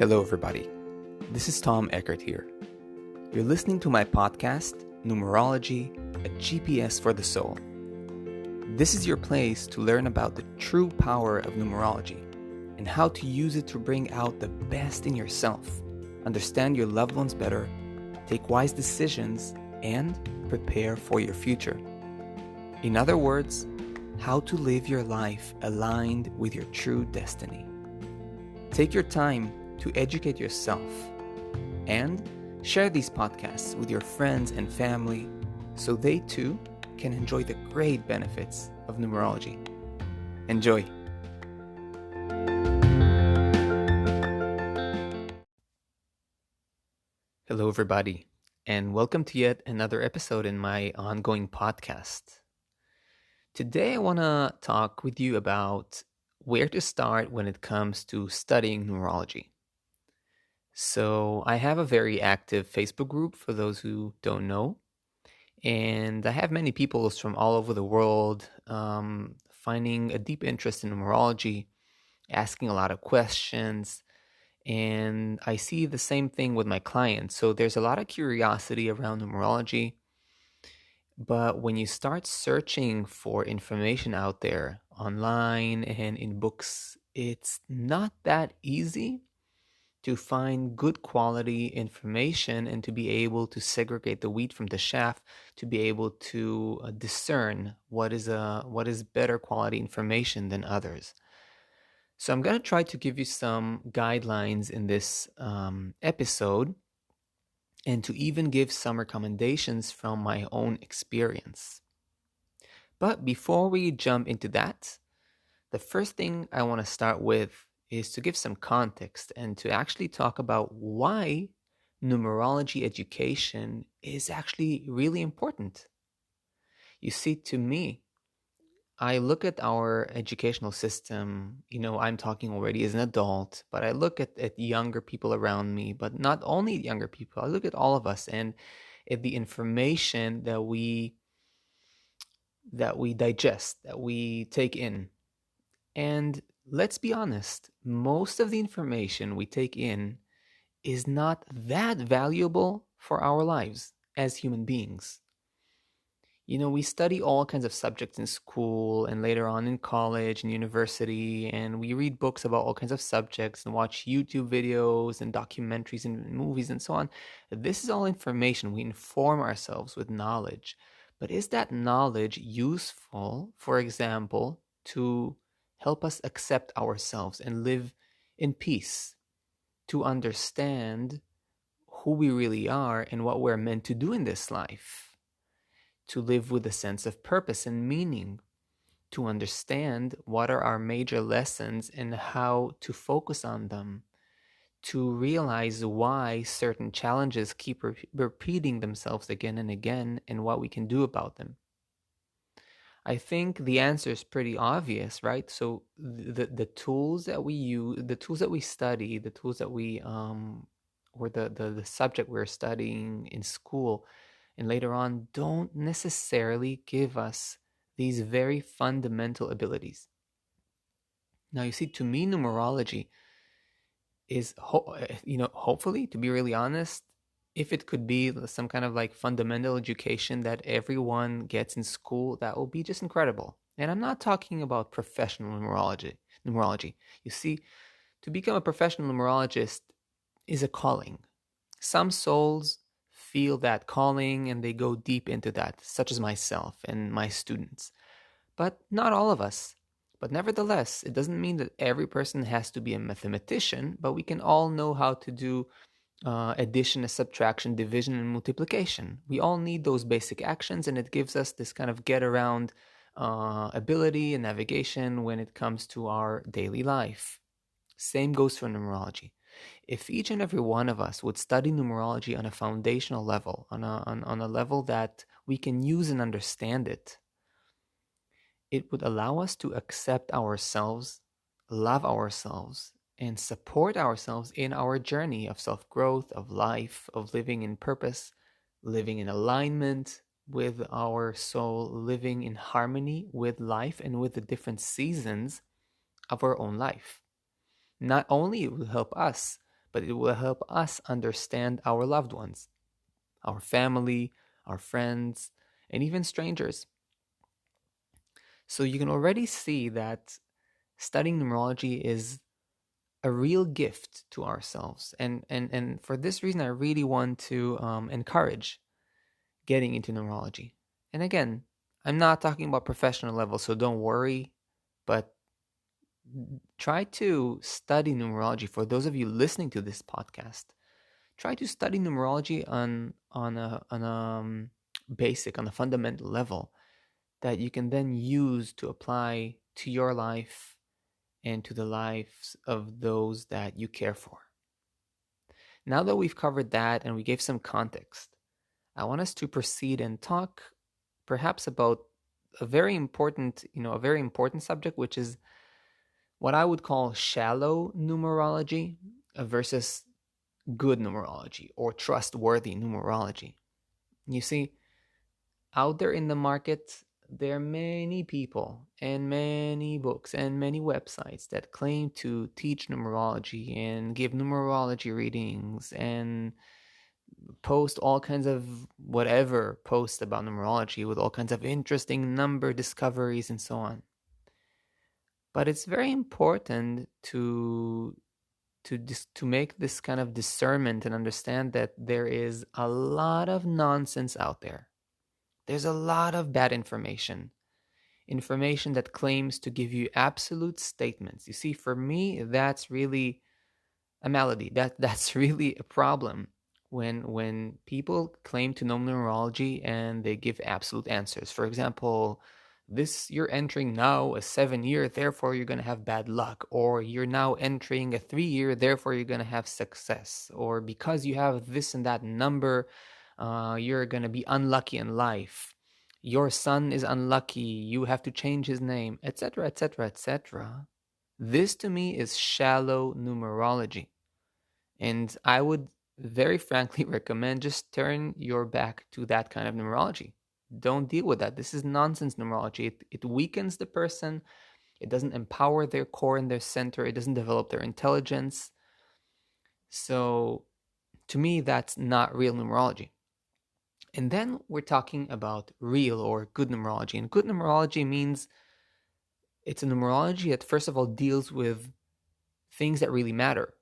Hello, everybody. This is Tom Eckert here. You're listening to my podcast, Numerology, a GPS for the soul. This is your place to learn about the true power of numerology and how to use it to bring out the best in yourself, understand your loved ones better, take wise decisions, and prepare for your future. In other words, how to live your life aligned with your true destiny. Take your time to educate yourself and share these podcasts with your friends and family so they too can enjoy the great benefits of numerology. Enjoy! Hello, everybody, and welcome to yet another episode in my ongoing podcast. Today, I want to talk with you about where to start when it comes to studying numerology. So I have a very active Facebook group for those who don't know, and I have many people from all over the world finding a deep interest in numerology, asking a lot of questions, and I see the same thing with my clients. So there's a lot of curiosity around numerology, but when you start searching for information out there online and in books, it's not that easy to find good quality information and to be able to segregate the wheat from the chaff, to be able to discern what is better quality information than others. So I'm going to try to give you some guidelines in this episode and to even give some recommendations from my own experience. But before we jump into that, the first thing I want to start with is to give some context and to actually talk about why numerology education is actually really important. You see, to me, I look at our educational system, I'm talking already as an adult, but I look at younger people around me, but not only younger people, I look at all of us and at the information that we digest, that we take in. And let's be honest, most of the information we take in is not that valuable for our lives as human beings. We study all kinds of subjects in school and later on in college and university, and we read books about all kinds of subjects and watch YouTube videos and documentaries and movies and so on. This is all information. We inform ourselves with knowledge. But is that knowledge useful, for example, to help us accept ourselves and live in peace, to understand who we really are and what we're meant to do in this life, to live with a sense of purpose and meaning, to understand what are our major lessons and how to focus on them, to realize why certain challenges keep repeating themselves again and again and what we can do about them. I think the answer is pretty obvious, right? So the tools that we use, the tools that we study, the tools that we or the subject we're studying in school and later on don't necessarily give us these very fundamental abilities. Now, you see, to me, numerology is hopefully, to be really honest, if it could be some kind of like fundamental education that everyone gets in school, that will be just incredible. And I'm not talking about professional numerology. You see, to become a professional numerologist is a calling. Some souls feel that calling and they go deep into that, such as myself and my students. But not all of us. But nevertheless, it doesn't mean that every person has to be a mathematician, but we can all know how to do addition, subtraction, division, and multiplication. We all need those basic actions, and it gives us this kind of get-around ability and navigation when it comes to our daily life. Same goes for numerology. If each and every one of us would study numerology on a foundational level, on a level that we can use and understand it, it would allow us to accept ourselves, love ourselves, and support ourselves in our journey of self-growth, of life, of living in purpose, living in alignment with our soul, living in harmony with life and with the different seasons of our own life. Not only it will help us, but it will help us understand our loved ones, our family, our friends, and even strangers. So you can already see that studying numerology is a real gift to ourselves. And for this reason, I really want to encourage getting into numerology. And again, I'm not talking about professional level, so don't worry, but try to study numerology. For those of you listening to this podcast, try to study numerology on a basic, on a fundamental level that you can then use to apply to your life and to the lives of those that you care for. Now that we've covered that and we gave some context, I want us to proceed and talk perhaps about a very important subject, which is what I would call shallow numerology versus good numerology or trustworthy numerology. You see, out there in the market, there are many people and many books and many websites that claim to teach numerology and give numerology readings and post all kinds of whatever posts about numerology with all kinds of interesting number discoveries and so on. But it's very important to make this kind of discernment and understand that there is a lot of nonsense out there. There's a lot of bad information that claims to give you absolute statements. You see, for me, that's really a malady. That's really a problem when people claim to know numerology and they give absolute answers. For example, this you're entering now a 7-year, therefore you're going to have bad luck, or you're now entering a 3-year, therefore you're going to have success, or because you have this and that number, you're going to be unlucky in life. Your son is unlucky, you have to change his name, etc., etc., etc. This to me is shallow numerology. And I would very frankly recommend just turn your back to that kind of numerology. Don't deal with that. This is nonsense numerology. It weakens the person. It doesn't empower their core and their center. It doesn't develop their intelligence. So to me, that's not real numerology. And then we're talking about real or good numerology. And good numerology means it's a numerology that, first of all, deals with things that really matter.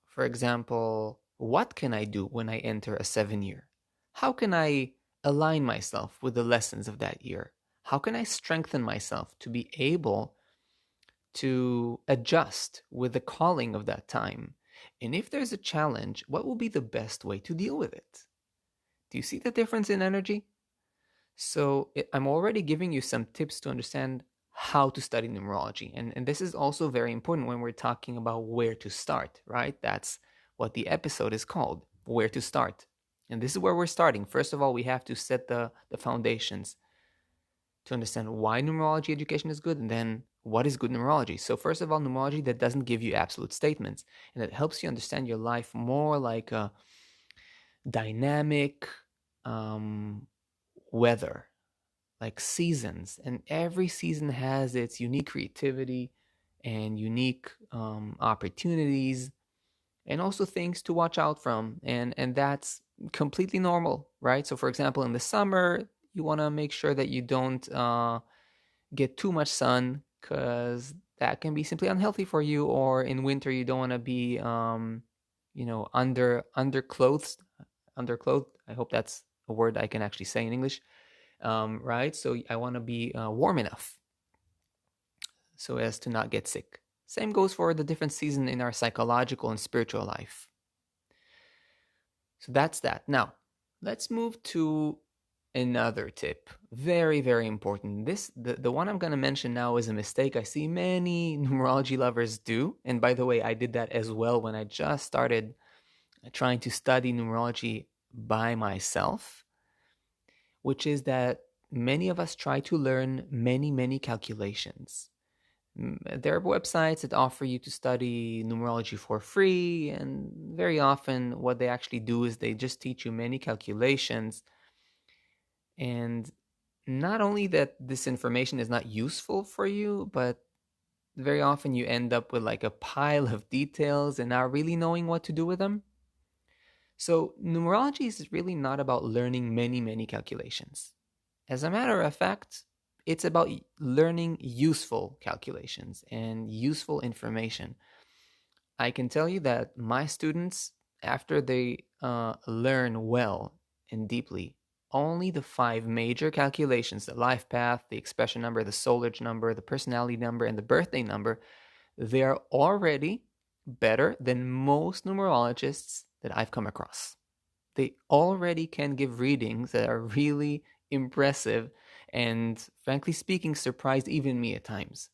For example, what can I do when I enter a 7-year? How can I align myself with the lessons of that year? How can I strengthen myself to be able to adjust with the calling of that time? And if there's a challenge, what will be the best way to deal with it? Do you see the difference in energy? So I'm already giving you some tips to understand how to study numerology. And this is also very important when we're talking about where to start, right? That's what the episode is called, Where to Start. And this is where we're starting. First of all, we have to set the foundations to understand why numerology education is good and then what is good numerology. So first of all, numerology that doesn't give you absolute statements and that helps you understand your life more like a dynamic weather, like seasons, and every season has its unique creativity and unique opportunities and also things to watch out from, and that's completely normal, right? So for example, in the summer you want to make sure that you don't get too much sun because that can be simply unhealthy for you, or in winter you don't want to be underclothed. I hope that's a word I can actually say in English. Right? So I want to be warm enough so as to not get sick. Same goes for the different season in our psychological and spiritual life. So that's that. Now, let's move to another tip. Very, very important. The one I'm going to mention now is a mistake I see many numerology lovers do. And by the way, I did that as well when I just started trying to study numerology by myself, which is that many of us try to learn many, many calculations. There are websites that offer you to study numerology for free, and very often what they actually do is they just teach you many calculations. And not only that this information is not useful for you, but very often you end up with like a pile of details and not really knowing what to do with them. So, numerology is really not about learning many, many calculations. As a matter of fact, it's about learning useful calculations and useful information. I can tell you that my students, after they learn well and deeply, only the five major calculations, the life path, the expression number, the solar number, the personality number, and the birthday number, they are already better than most numerologists that I've come across. They already can give readings that are really impressive and, frankly speaking, surprised even me at times.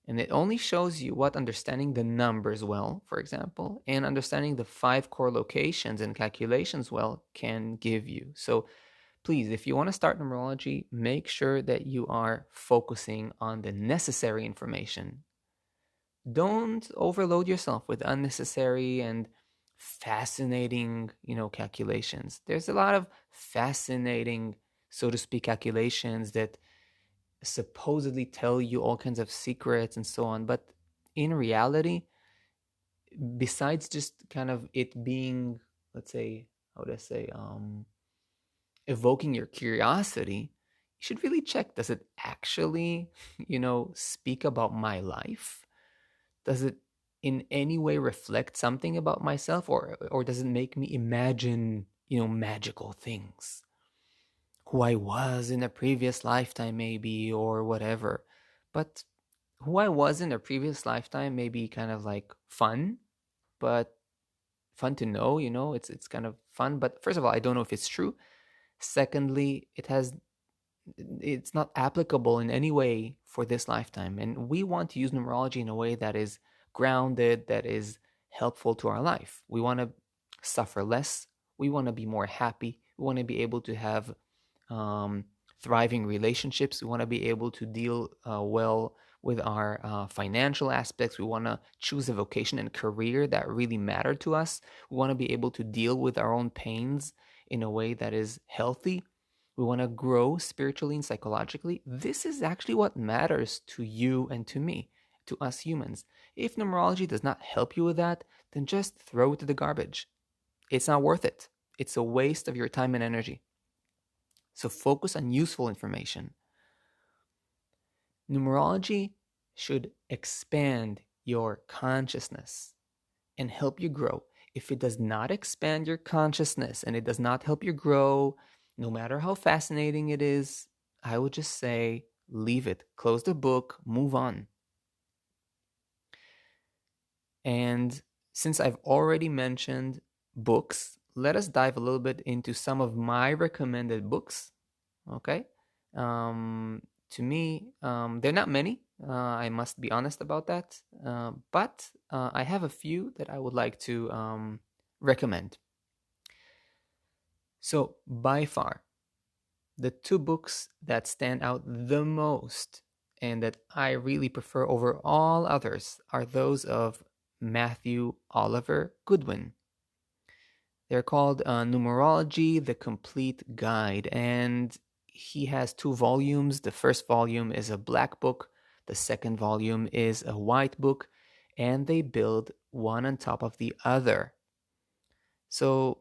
And it only shows you what understanding the numbers well, for example, and understanding the five core locations and calculations well can give you. So please, if you want to start numerology, make sure that you are focusing on the necessary information. Don't overload yourself with unnecessary and fascinating, calculations. There's a lot of fascinating, so to speak, calculations that supposedly tell you all kinds of secrets and so on. But in reality, besides just kind of it being, let's say, how would I say, evoking your curiosity, you should really check, does it actually, speak about my life? Does it in any way reflect something about myself, or does it make me imagine, magical things? Who I was in a previous lifetime, maybe, or whatever. But who I was in a previous lifetime may be kind of like fun, but fun to know, it's kind of fun. But first of all, I don't know if it's true. Secondly, it's not applicable in any way for this lifetime. And we want to use numerology in a way that is grounded, that is helpful to our life. We want to suffer less. We want to be more happy. We want to be able to have um, thriving relationships. We want to be able to deal well with our financial aspects. We want to choose a vocation and career that really matter to us. We want to be able to deal with our own pains in a way that is healthy. We want to grow spiritually and psychologically. This is actually what matters to you and to me, to us humans. If numerology does not help you with that, then just throw it to the garbage. It's not worth it. It's a waste of your time and energy. So focus on useful information. Numerology should expand your consciousness and help you grow. If it does not expand your consciousness and it does not help you grow, no matter how fascinating it is, I would just say leave it, close the book, move on. And since I've already mentioned books, let us dive a little bit into some of my recommended books. Okay. To me, they're not many. I must be honest about that. But I have a few that I would like to recommend. So, by far, the two books that stand out the most and that I really prefer over all others are those of Matthew Oliver Goodwin. They're called Numerology, the Complete Guide. And he has two volumes. The first volume is a black book, the second volume is a white book, and they build one on top of the other. So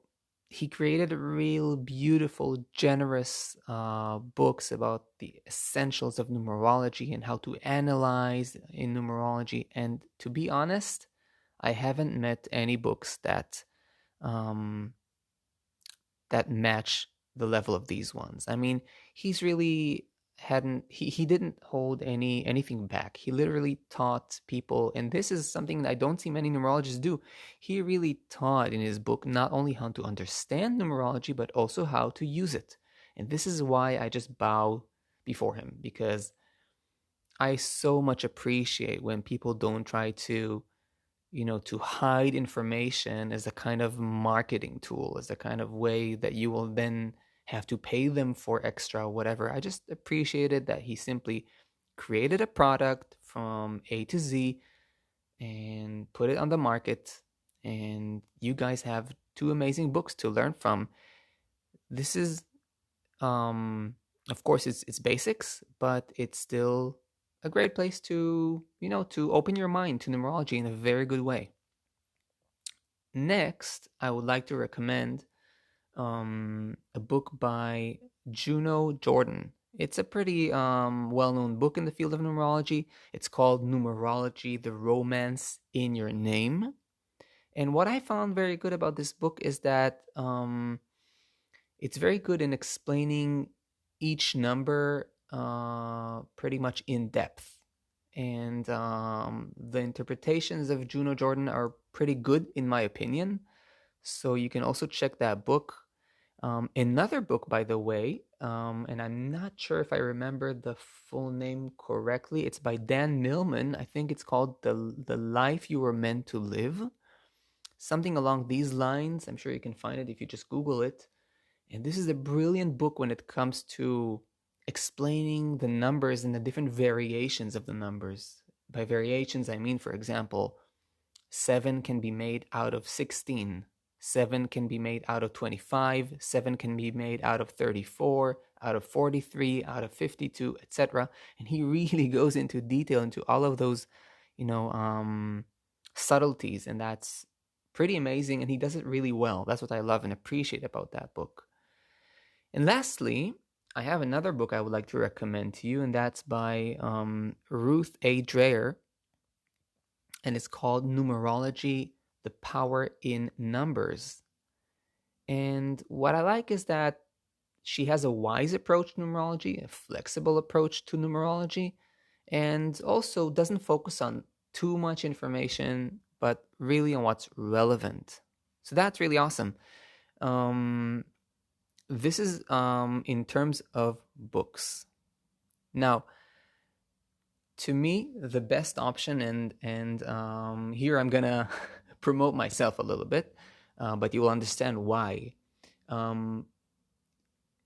he created real beautiful, generous books about the essentials of numerology and how to analyze in numerology. And to be honest, I haven't met any books um, that match the level of these ones. I mean, he's really hadn't he didn't hold anything back. He literally taught people, and this is something that I don't see many numerologists do. He really taught in his book not only how to understand numerology but also how to use it. And this is why I just bow before him, because I so much appreciate when people don't try to to hide information as a kind of marketing tool, as a kind of way that you will then have to pay them for extra, whatever. I just appreciated that he simply created a product from A to Z and put it on the market. And you guys have two amazing books to learn from. This is, of course, it's basics, but it's still a great place to, to open your mind to numerology in a very good way. Next, I would like to recommend a book by Juno Jordan. It's a pretty well-known book in the field of numerology. It's called Numerology: The Romance in Your Name. And what I found very good about this book is that it's very good in explaining each number pretty much in depth. And the interpretations of Juno Jordan are pretty good, in my opinion. So you can also check that book. Another book, by the way, and I'm not sure if I remember the full name correctly. It's by Dan Millman. I think it's called The Life You Were Meant to Live. Something along these lines. I'm sure you can find it if you just Google it. And this is a brilliant book when it comes to explaining the numbers and the different variations of the numbers. By variations, I mean, for example, 7 can be made out of 16. 7 can be made out of 25. 7 can be made out of 34, out of 43, out of 52, etc. And he really goes into detail into all of those, subtleties, and that's pretty amazing. And he does it really well. That's what I love and appreciate about that book. And lastly, I have another book I would like to recommend to you, and that's by Ruth A. Dreher, and it's called Numerology: The Power in Numbers. And what I like is that she has a wise approach to numerology, a flexible approach to numerology, and also doesn't focus on too much information, but really on what's relevant. So that's really awesome. This is in terms of books. Now, to me, the best option, and here I'm gonna promote myself a little bit, but you will understand why.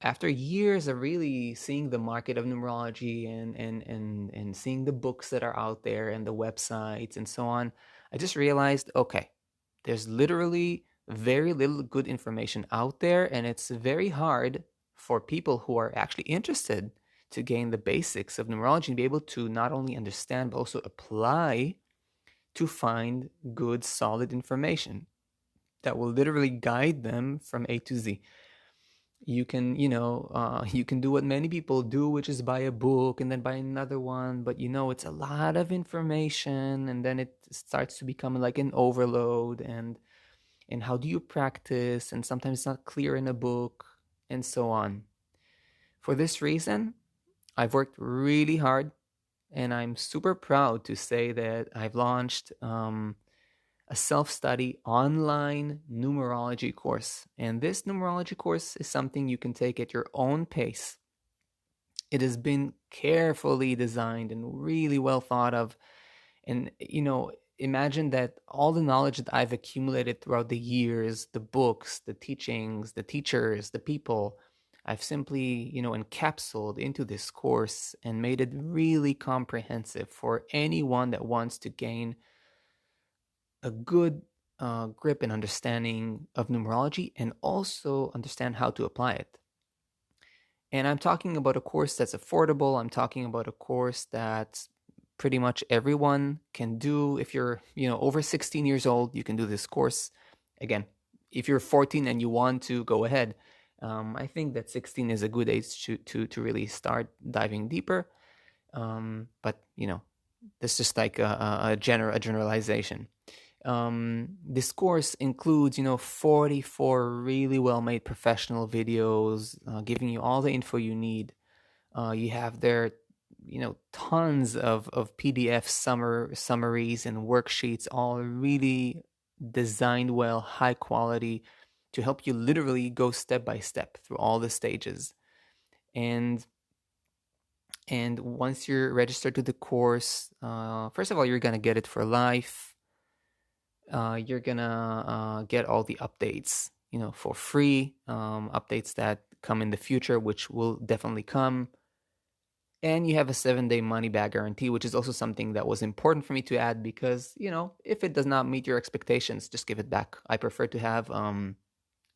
After years of really seeing the market of numerology and seeing the books that are out there and the websites and so on, I just realized, okay, there's literally very little good information out there, and it's very hard for people who are actually interested to gain the basics of numerology and be able to not only understand but also apply to find good, solid information that will literally guide them from A to Z. You can, you can do what many people do, which is buy a book and then buy another one, but it's a lot of information, and then it starts to become like an overload, and how do you practice, and sometimes it's not clear in a book, and so on. For this reason, I've worked really hard, and I'm super proud to say that I've launched a self-study online numerology course. And this numerology course is something you can take at your own pace. It has been carefully designed and really well thought of. And, imagine that all the knowledge that I've accumulated throughout the years, the books, the teachings, the teachers, the people, I've simply, encapsulated into this course and made it really comprehensive for anyone that wants to gain a good grip and understanding of numerology and also understand how to apply it. And I'm talking about a course that's affordable. I'm talking about a course that pretty much everyone can do. If you're, over 16 years old, you can do this course. Again, if you're 14 and you want to, go ahead. I think that 16 is a good age to really start diving deeper. But that's just like a generalization. This course includes, 44 really well-made professional videos, giving you all the info you need. You have there, tons of PDF summaries and worksheets, all really designed well, high quality, to help you literally go step by step through all the stages. And once you're registered to the course, first of all, you're gonna get it for life. You're gonna get all the updates, for free, updates that come in the future, which will definitely come. And you have a 7-day money back guarantee, which is also something that was important for me to add because, if it does not meet your expectations, just give it back. I prefer to have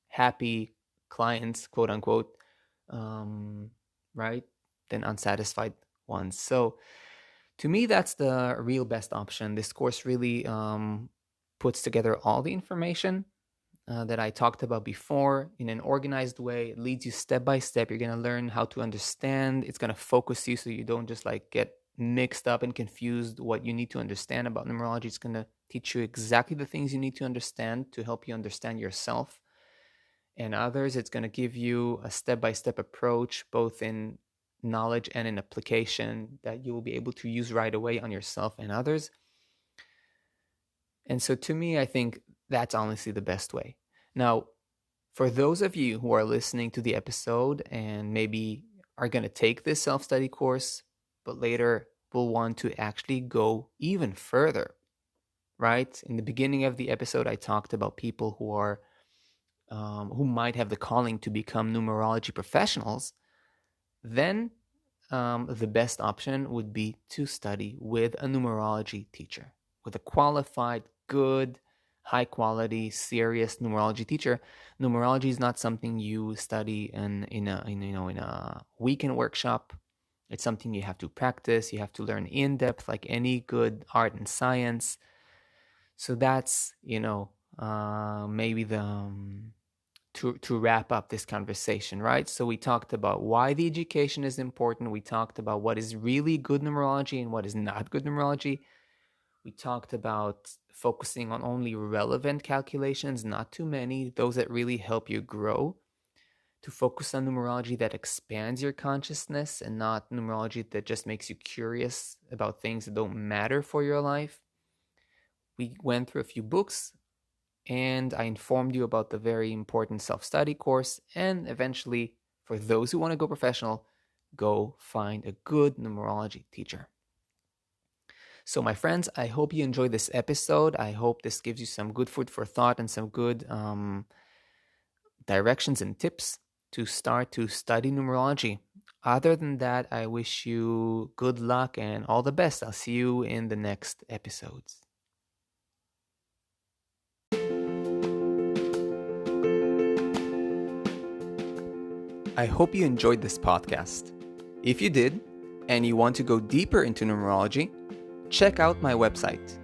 happy clients, quote unquote, right, than unsatisfied ones. So To me, that's the real best option. This course really puts together all the information that I talked about before in an organized way. It leads you step by step. You're going to learn how to understand. It's going to focus you so you don't just like get mixed up and confused what you need to understand about numerology. It's going to teach you exactly the things you need to understand to help you understand yourself and others. It's going to give you a step by step approach, both in knowledge and in application, that you will be able to use right away on yourself and others. And so to me, I think that's honestly the best way. Now, for those of you who are listening to the episode and maybe are going to take this self-study course, but later will want to actually go even further, right? In the beginning of the episode, I talked about people who might have the calling to become numerology professionals. Then the best option would be to study with a numerology teacher, with a qualified, good, high quality, serious numerology teacher. Numerology is not something you study in a weekend workshop. It's something you have to practice. You have to learn in depth, like any good art and science. So that's maybe the to wrap up this conversation, right? So we talked about why the education is important. We talked about what is really good numerology and what is not good numerology. We talked about focusing on only relevant calculations, not too many, those that really help you grow. To focus on numerology that expands your consciousness and not numerology that just makes you curious about things that don't matter for your life. We went through a few books, and I informed you about the very important self-study course, and eventually, for those who want to go professional, go find a good numerology teacher. So my friends, I hope you enjoyed this episode. I hope this gives you some good food for thought and some good directions and tips to start to study numerology. Other than that, I wish you good luck and all the best. I'll see you in the next episodes. I hope you enjoyed this podcast. If you did, and you want to go deeper into numerology, check out my website,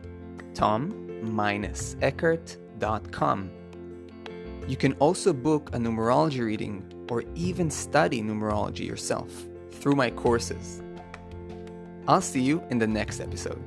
tom-eckert.com. You can also book a numerology reading or even study numerology yourself through my courses. I'll see you in the next episode.